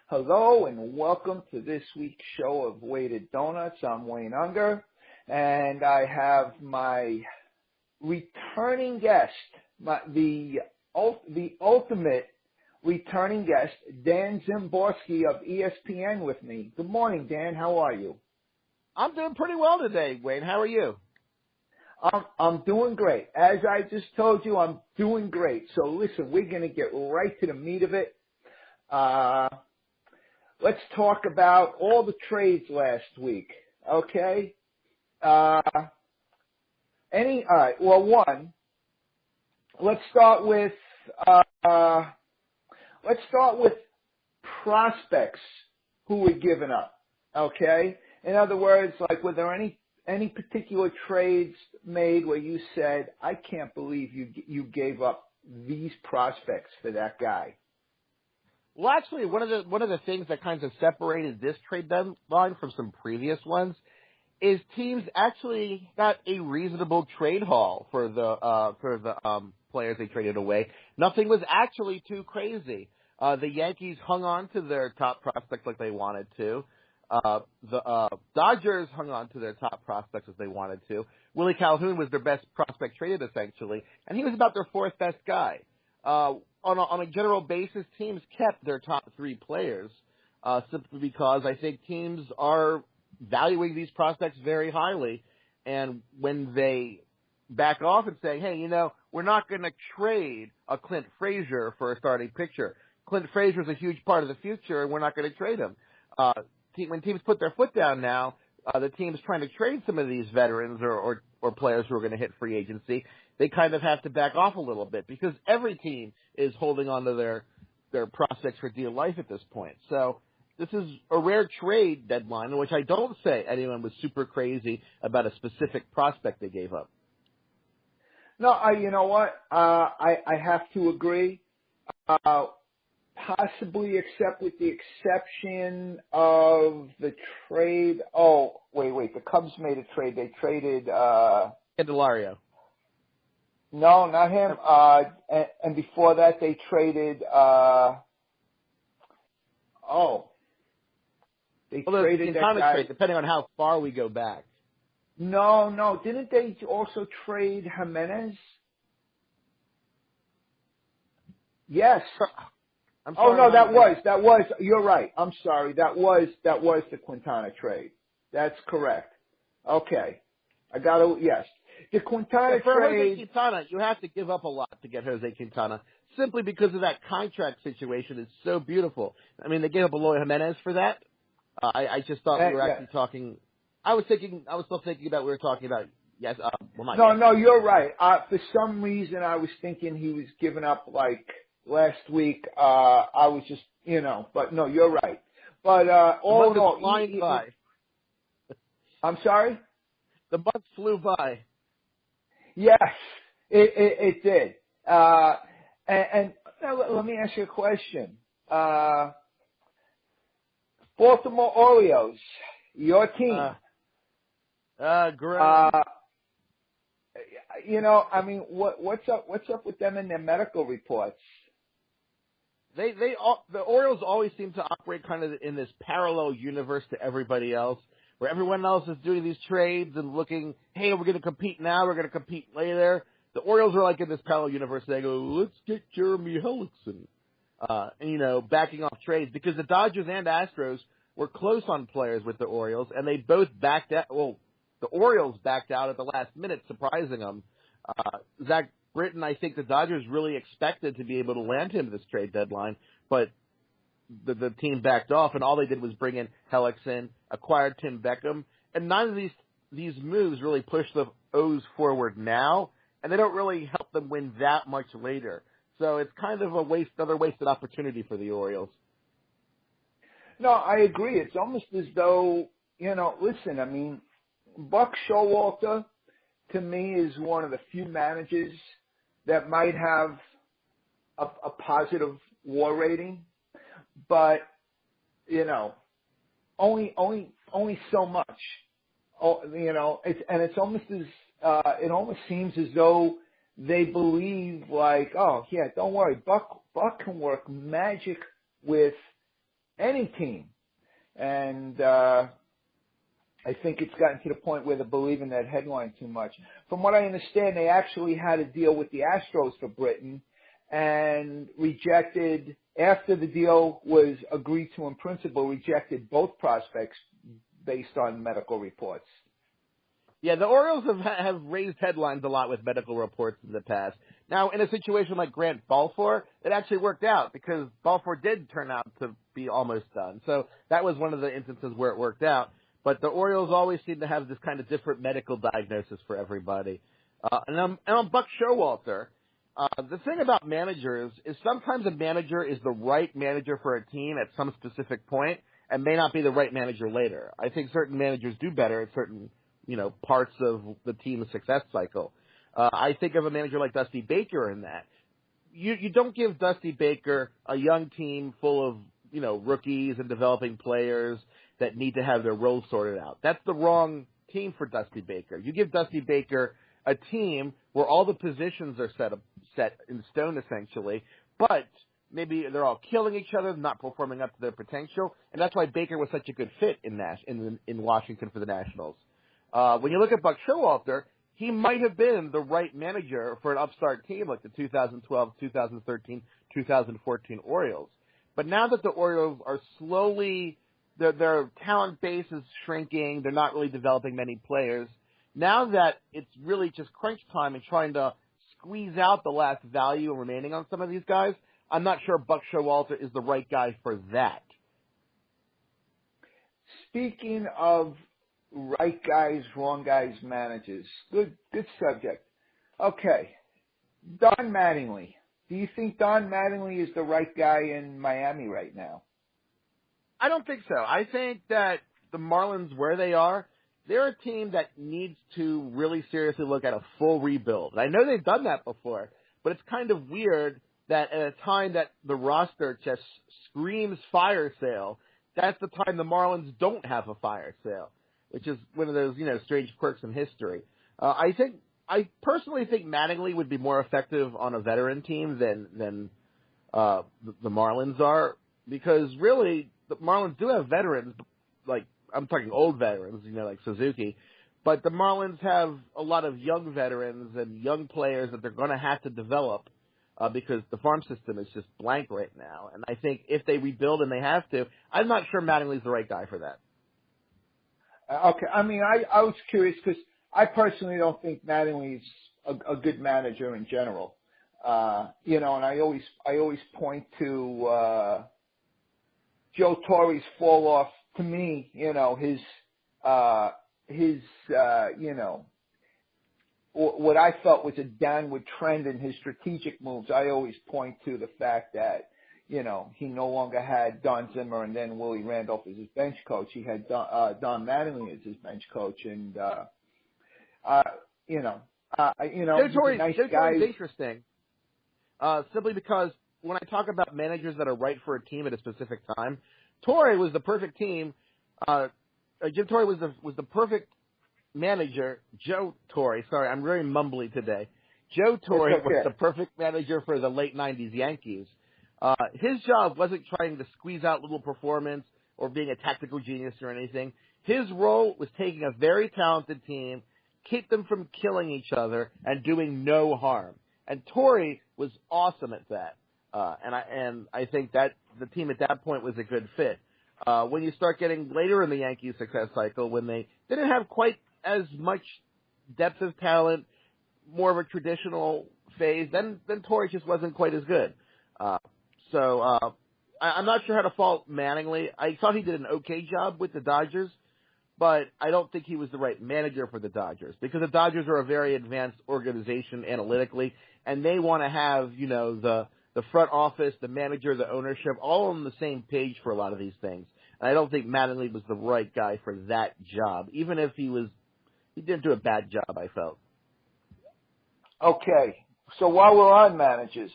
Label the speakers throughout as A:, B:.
A: Hello and welcome to this week's show of Weighted Donuts. I'm Wayne Unger, and I have my returning guest, the ultimate returning guest, Dan Symborski of ESPN with me. Good morning, Dan. How are you?
B: I'm doing pretty well today, Wayne. How are you?
A: I'm doing great. As I just told you, I'm doing great. So listen, we're going to get right to the meat of it. Let's talk about all the trades last week, okay? All right. Well, one, let's start with prospects who were given up, okay? In other words, like, were there any particular trades made where you said, I can't believe you gave up these prospects for that guy?
B: Well, actually, one of the things that kind of separated this trade deadline from some previous ones is teams actually got a reasonable trade haul for the players they traded away. Nothing was actually too crazy. The Yankees hung on to their top prospects like they wanted to. The Dodgers hung on to their top prospects as they wanted to. Willie Calhoun was their best prospect traded, essentially, and he was about their fourth best guy. On a general basis, teams kept their top three players simply because I think teams are valuing these prospects very highly, and when they back off and say, hey, we're not going to trade a Clint Frazier for a starting pitcher. Clint Frazier is a huge part of the future, and we're not going to trade him. When teams put their foot down now, the teams trying to trade some of these veterans or players who are going to hit free agency, they kind of have to back off a little bit because every team is holding on to their prospects for dear life at this point. So this is a rare trade deadline in which I don't say anyone was super crazy about a specific prospect they gave up.
A: No, you know what? I have to agree. Possibly, except with the exception of the trade. Oh, wait. The Cubs made a trade. They traded
B: Candelario.
A: No, not him. And before that, they traded. Traded that guy.
B: Trade, depending on how far we go back.
A: No. Didn't they also trade Jimenez? Yes.
B: I'm sorry,
A: that was. You're right. I'm sorry. That was the Quintana trade. That's correct. Okay. Yes. The Quintana
B: for
A: trade.
B: Jose Quintana, you have to give up a lot to get Jose Quintana, simply because of that contract situation is so beautiful. I mean, they gave up Eloy Jimenez for that. I just thought we were actually talking. I was still thinking about we were talking about. Yes.
A: No, you're right. For some reason, I was thinking he was giving up like last week. I was just, but no, you're right. But all in all,
B: flying by.
A: I'm sorry?
B: The month flew by.
A: Yes, it did. And let me ask you a question. Baltimore Orioles, your team.
B: Great.
A: I mean, what's up with them and their medical reports?
B: The Orioles always seem to operate kind of in this parallel universe to everybody else, where everyone else is doing these trades and looking, hey, we're going to compete now, we're going to compete later. The Orioles are like in this parallel universe. They go, let's get Jeremy Hellickson, and backing off trades because the Dodgers and Astros were close on players with the Orioles, and they both backed out. Well, the Orioles backed out at the last minute, surprising them. Zach Britton, I think the Dodgers really expected to be able to land him this trade deadline, but the team backed off, and all they did was bring in Hellickson, acquired Tim Beckham, and none of these moves really push the O's forward now, and they don't really help them win that much later. So it's kind of another wasted opportunity for the Orioles.
A: No, I agree. It's almost as though, listen, I mean, Buck Showalter, to me, is one of the few managers that might have a positive WAR rating, but only so much. It's almost as it almost seems as though they believe like, oh yeah, don't worry, Buck can work magic with any team. And I think it's gotten to the point where they're believing that headline too much. From what I understand, they actually had a deal with the Astros for Britton and rejected, after the deal was agreed to in principle, rejected both prospects based on medical reports.
B: Yeah, the Orioles have raised headlines a lot with medical reports in the past. Now, in a situation like Grant Balfour, it actually worked out because Balfour did turn out to be almost done. So that was one of the instances where it worked out. But the Orioles always seem to have this kind of different medical diagnosis for everybody. And I'm Buck Showalter. The thing about managers is sometimes a manager is the right manager for a team at some specific point and may not be the right manager later. I think certain managers do better at certain, parts of the team's success cycle. I think of a manager like Dusty Baker in that. You don't give Dusty Baker a young team full of, rookies and developing players that need to have their roles sorted out. That's the wrong team for Dusty Baker. You give Dusty Baker a team where all the positions are set in stone, essentially, but maybe they're all killing each other, not performing up to their potential, and that's why Baker was such a good fit in Washington for the Nationals. When you look at Buck Showalter, he might have been the right manager for an upstart team like the 2012, 2013, 2014 Orioles. But now that the Orioles are slowly, their talent base is shrinking, they're not really developing many players. Now that it's really just crunch time and trying to squeeze out the last value remaining on some of these guys, I'm not sure Buck Showalter is the right guy for that.
A: Speaking of right guys, wrong guys, managers, good subject. Okay, Don Mattingly. Do you think Don Mattingly is the right guy in Miami right now?
B: I don't think so. I think that the Marlins, where they are, they're a team that needs to really seriously look at a full rebuild. And I know they've done that before, but it's kind of weird that at a time that the roster just screams fire sale, that's the time the Marlins don't have a fire sale, which is one of those, strange quirks in history. I personally think Mattingly would be more effective on a veteran team than the Marlins are, because really the Marlins do have veterans, like I'm talking old veterans, like Suzuki, but the Marlins have a lot of young veterans and young players that they're going to have to develop because the farm system is just blank right now. And I think if they rebuild, and they have to, I'm not sure Mattingly's the right guy for that.
A: Okay, I mean, I was curious because I personally don't think Mattingly's a good manager in general. And I always point to Joe Torre's fall off. To me, his what I felt was a downward trend in his strategic moves. I always point to the fact that, he no longer had Don Zimmer and then Willie Randolph as his bench coach. He had Don Mattingly as his bench coach, and
B: Joe Torre,
A: nice
B: Joe
A: guy.
B: Torre is interesting, simply because when I talk about managers that are right for a team at a specific time, Torre was the perfect team. Jim Torre was the perfect manager. Joe Torre, sorry, I'm very mumbly today. Joe Torre was the perfect manager for the late 90s Yankees. His job wasn't trying to squeeze out little performance or being a tactical genius or anything. His role was taking a very talented team, keep them from killing each other, and doing no harm. And Torre was awesome at that. And I think that the team at that point was a good fit. When you start getting later in the Yankees' success cycle, when they didn't have quite as much depth of talent, more of a traditional phase, then Torre just wasn't quite as good. I'm not sure how to fault Mattingly. I thought he did an okay job with the Dodgers, but I don't think he was the right manager for the Dodgers, because the Dodgers are a very advanced organization analytically, and they want to have, the front office, the manager, the ownership, all on the same page for a lot of these things. And I don't think Mattingly was the right guy for that job, even if he didn't do a bad job, I felt.
A: Okay, so while we're on managers,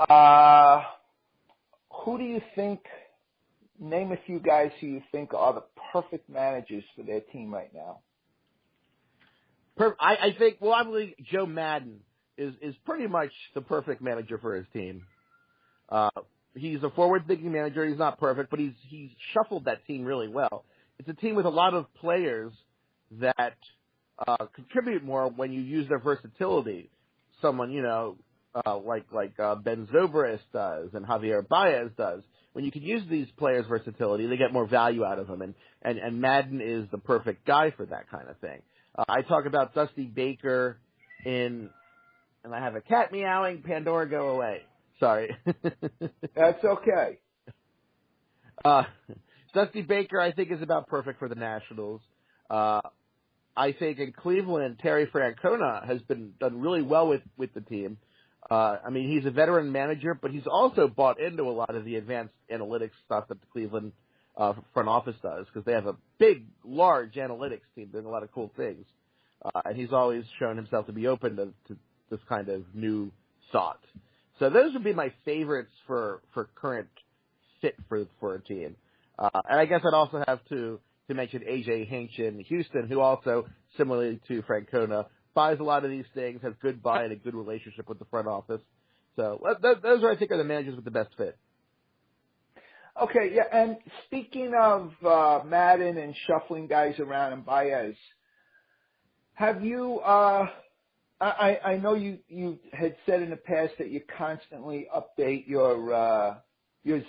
A: who do you think, name a few guys who you think are the perfect managers for their team right now?
B: I think, I believe Joe Madden is pretty much the perfect manager for his team. he's a forward-thinking manager. He's not perfect, but he's shuffled that team really well. It's a team with a lot of players that contribute more when you use their versatility. Someone, like Ben Zobrist does and Javier Baez does. When you can use these players' versatility, they get more value out of them, and Madden is the perfect guy for that kind of thing. I talk about Dusty Baker and I have a cat meowing. Pandora, go away. Sorry.
A: That's okay.
B: Dusty Baker, I think, is about perfect for the Nationals. I think in Cleveland, Terry Francona has done really well with the team. He's a veteran manager, but he's also bought into a lot of the advanced analytics stuff that the Cleveland front office does, because they have a big, large analytics team doing a lot of cool things. And he's always shown himself to be open to this kind of new thought. So those would be my favorites for current fit for a team. And I guess I'd also have to mention A.J. Hinch in Houston, who also, similarly to Francona, buys a lot of these things, has good buy and a good relationship with the front office. So those are, I think, are the managers with the best fit.
A: Okay, yeah, and speaking of Madden and shuffling guys around and Baez, have you, I know you had said in the past that you constantly update your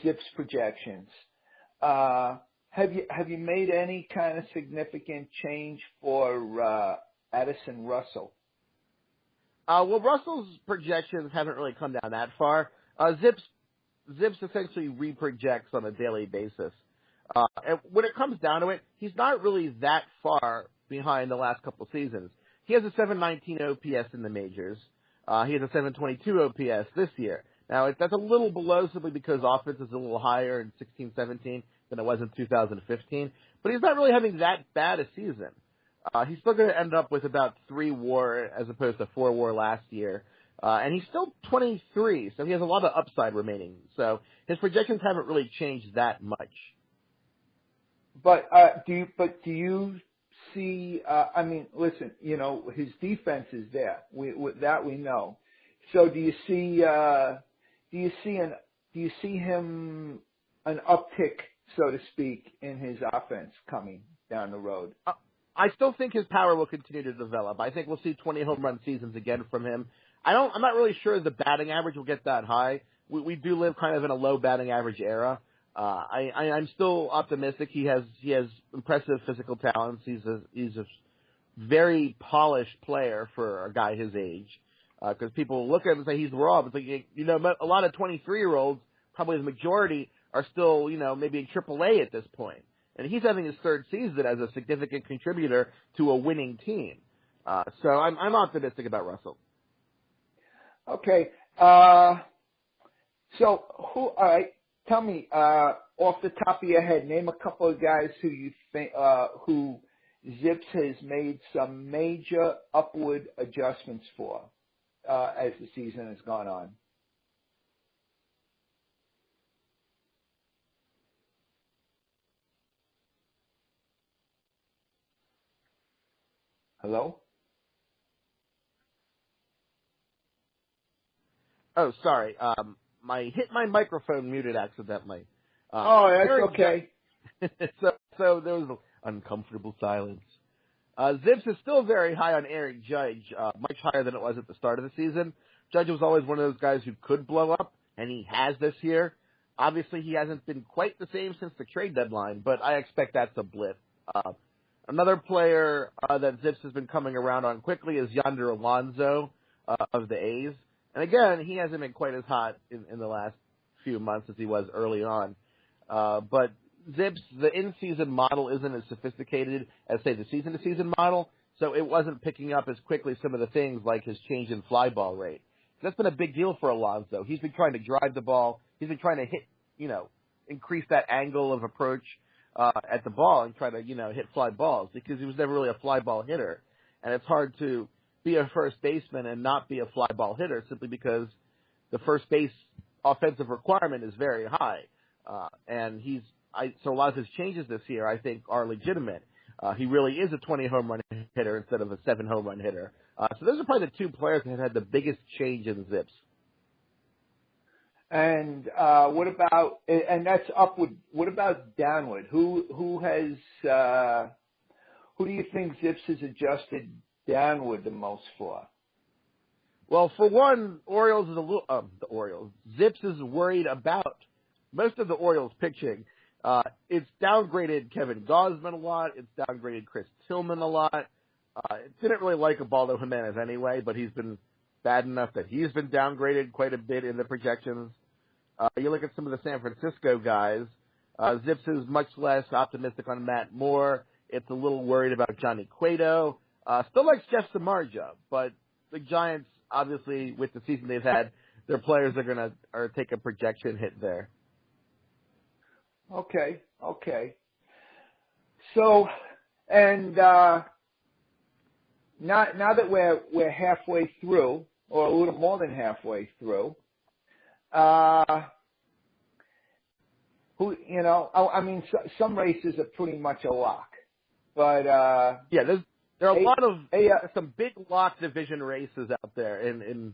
A: Zips projections. Have you made any kind of significant change for Addison Russell?
B: Well, Russell's projections haven't really come down that far. Zips essentially reprojects on a daily basis. And when it comes down to it, he's not really that far behind the last couple seasons. He has a 719 OPS in the majors. He has a 722 OPS this year. Now, that's a little below simply because offense is a little higher in 16-17 than it was in 2015. But he's not really having that bad a season. He's still going to end up with about 3 WAR as opposed to 4 WAR last year. And he's still 23, so he has a lot of upside remaining. So his projections haven't really changed that much.
A: But do you see? Listen, his defense is there. That we know. So do you see him an uptick, so to speak, in his offense coming down the road?
B: I still think his power will continue to develop. I think we'll see 20 home run seasons again from him. I'm not really sure the batting average will get that high. We do live kind of in a low batting average era. I'm still optimistic. He has impressive physical talents. He's a very polished player for a guy his age. Because people look at him and say he's raw, but a lot of 23-year-olds, probably the majority, are still maybe in AAA at this point. And he's having his 3rd season as a significant contributor to a winning team. So I'm optimistic about Russell.
A: Okay. All right, tell me, off the top of your head, name a couple of guys who you think, who Zips has made some major upward adjustments for, as the season has gone on. Hello?
B: Oh, sorry. Hit my microphone muted accidentally.
A: That's okay.
B: so there was an uncomfortable silence. Zips is still very high on Aaron Judge, much higher than it was at the start of the season. Judge was always one of those guys who could blow up, and he has this year. Obviously, he hasn't been quite the same since the trade deadline, but I expect that's a blip. Another player that Zips has been coming around on quickly is Yonder Alonso of the A's. And again, he hasn't been quite as hot in the last few months as he was early on. But Zips, the in-season model isn't as sophisticated as, say, the season-to-season model, so it wasn't picking up as quickly some of the things like his change in fly ball rate. That's been a big deal for Alonso. He's been trying to drive the ball. He's been trying to hit, increase that angle of approach at the ball and try to, hit fly balls because he was never really a fly ball hitter. And it's hard to be a first baseman and not be a fly ball hitter simply because the first base offensive requirement is very high. So a lot of his changes this year, I think, are legitimate. He really is a 20 home run hitter instead of a 7 home run hitter. So those are probably the 2 players that have had the biggest change in Zips.
A: And what about, and that's upward. What about downward? Who do you think Zips has adjusted downward the most for?
B: Well, for one, Orioles is a little the Orioles. Zips is worried about most of the Orioles pitching. It's downgraded Kevin Gausman a lot. It's downgraded Chris Tillman a lot. It didn't really like Ubaldo Jimenez anyway, but he's been bad enough that he's been downgraded quite a bit in the projections. You look at some of the San Francisco guys. Zips is much less optimistic on Matt Moore. It's a little worried about Johnny Cueto. Still likes Jeff Samardzija, but the Giants, obviously, with the season they've had, their players are going to take a projection hit there.
A: Okay. So, and now that we're halfway through, or a little more than halfway through, some races are pretty much a lock, but
B: yeah, there are a lot of some big lock division races out there, and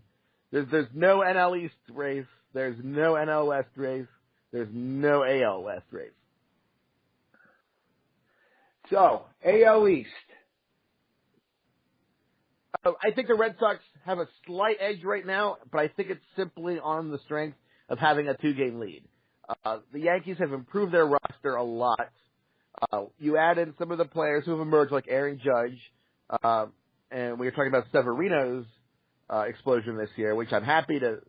B: there's no NL East race, there's no NL West race, there's no AL West race.
A: So AL East.
B: I think the Red Sox have a slight edge right now, but I think it's simply on the strength of having a 2-game lead. The Yankees have improved their roster a lot. You add in some of the players who have emerged, like Aaron Judge, and we were talking about Severino's explosion this year, which I'm happy to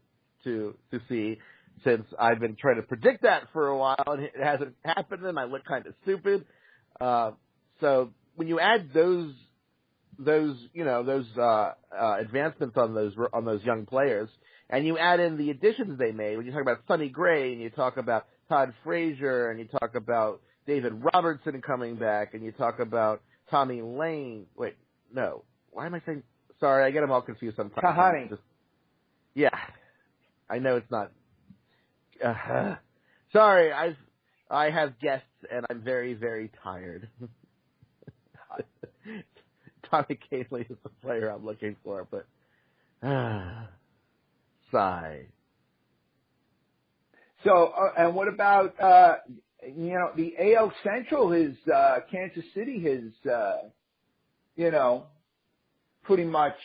B: see, since I've been trying to predict that for a while and it hasn't happened, and I look kind of stupid. So when you add those advancements on those young players, and you add in the additions they made, when you talk about Sonny Gray, and you talk about Todd Frazier, and you talk about David Robertson coming back, and you talk about Tommy Lane. Wait, no. Why am I saying? Sorry, I get them all confused sometimes.
A: Kahani.
B: Yeah, I know it's not. Sorry, I have guests, and I'm very, very tired. Tommy Kahnle is the player I'm looking for, but sigh.
A: So, and what about the AL Central? Is Kansas City has pretty much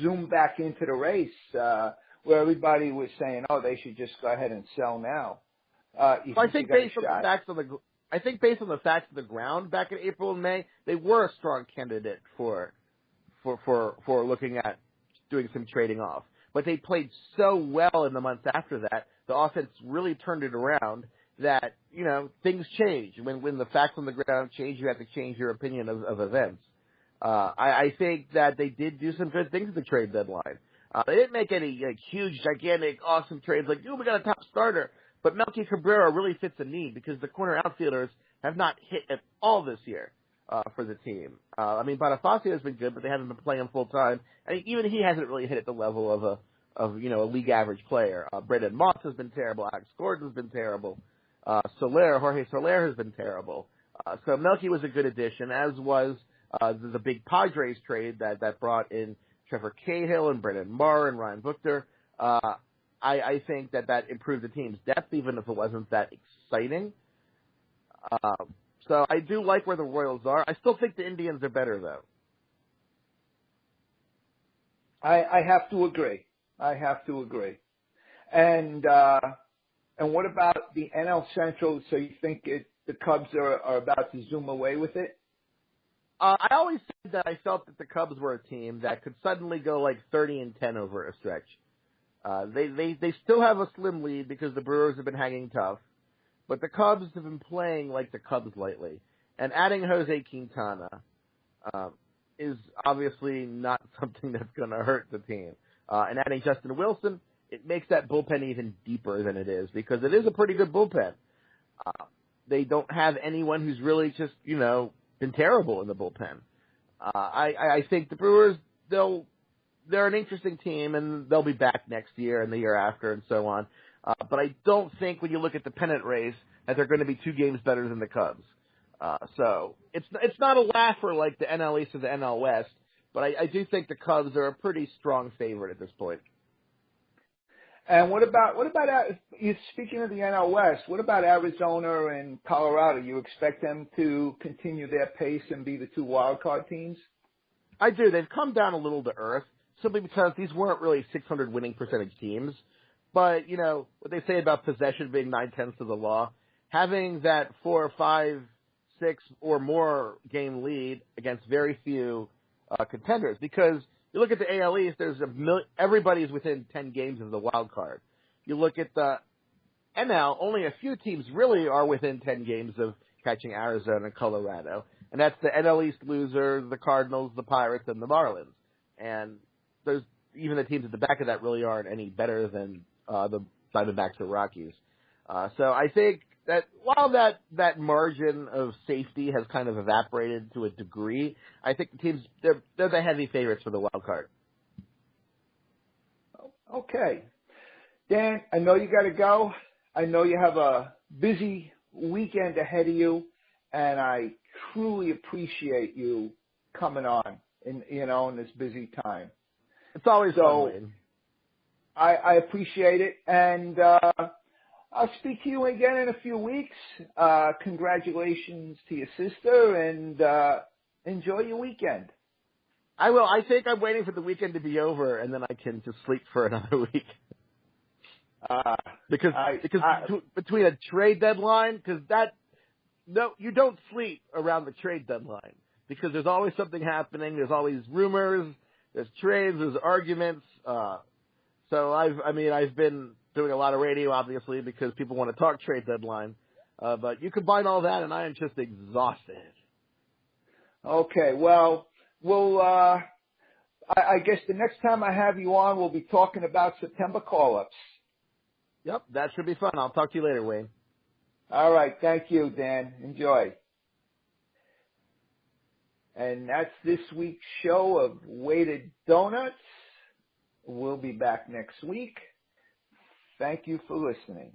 A: zoomed back into the race, where everybody was saying, oh, they should just go ahead and sell now. I think based on
B: the facts of the ground back in April and May, they were a strong candidate for looking at doing some trading off. But they played so well in the months after that, the offense really turned it around, that, things change. When the facts on the ground change, you have to change your opinion of events. I think that they did do some good things at the trade deadline. They didn't make any huge, gigantic, awesome trades like, we got a top starter. But Melky Cabrera really fits a need, because the corner outfielders have not hit at all this year for the team. Bonifacio has been good, but they haven't been playing full time. Even he hasn't really hit at the level of a league average player. Brendan Moss has been terrible. Alex Gordon's been terrible. Jorge Soler has been terrible. So Melky was a good addition, as was the big Padres trade that brought in Trevor Cahill and Brendan Marr and Ryan Buchter. I think that improved the team's depth, even if it wasn't that exciting. So I do like where the Royals are. I still think the Indians are better, though.
A: I have to agree. And what about the NL Central? So you think the Cubs are about to zoom away with it?
B: I always said that I felt that the Cubs were a team that could suddenly go like 30-10 over a stretch. They still have a slim lead because the Brewers have been hanging tough, but the Cubs have been playing like the Cubs lately. And adding Jose Quintana is obviously not something that's going to hurt the team. And adding Justin Wilson, it makes that bullpen even deeper than it is, because it is a pretty good bullpen. They don't have anyone who's really just, been terrible in the bullpen. I think the Brewers, they're an interesting team, and they'll be back next year and the year after and so on. But I don't think, when you look at the pennant race, that they're going to be 2 games better than the Cubs. So it's not a laugher like the NL East or the NL West, but I do think the Cubs are a pretty strong favorite at this point.
A: And you speaking of the NL West, what about Arizona and Colorado? You expect them to continue their pace and be the two wild card teams?
B: I do. They've come down a little to earth simply because these weren't really 600 winning percentage teams. But, you know, what they say about possession being 9/10 of the law, having that 4, 5, 6 or more game lead against very few contenders. Because you look at the AL East, everybody's within 10 games of the wild card. You look at the NL, only a few teams really are within 10 games of catching Arizona and Colorado. And that's the NL East loser, the Cardinals, the Pirates, and the Marlins. And there's even the teams at the back of that really aren't any better than the Diamondbacks or Rockies. So I think that while that margin of safety has kind of evaporated to a degree, I think the teams, they're the heavy favorites for the wild card.
A: Okay. Dan, I know you got to go. I know you have a busy weekend ahead of you, and I truly appreciate you coming on in this busy time.
B: It's always fun, Wayne.
A: I appreciate it, and I'll speak to you again in a few weeks. Congratulations to your sister, and enjoy your weekend.
B: I will. I think I'm waiting for the weekend to be over, and then I can just sleep for another week. Because between a trade deadline, you don't sleep around the trade deadline because there's always something happening. There's always rumors. There's trades. There's arguments. So I've been doing a lot of radio, obviously, because people want to talk trade deadline. But you combine all that, and I am just exhausted.
A: Okay, well, I guess the next time I have you on, we'll be talking about September call-ups.
B: Yep, that should be fun. I'll talk to you later, Wayne.
A: All right, thank you, Dan. Enjoy. And that's this week's show of Weighted Donuts. We'll be back next week. Thank you for listening.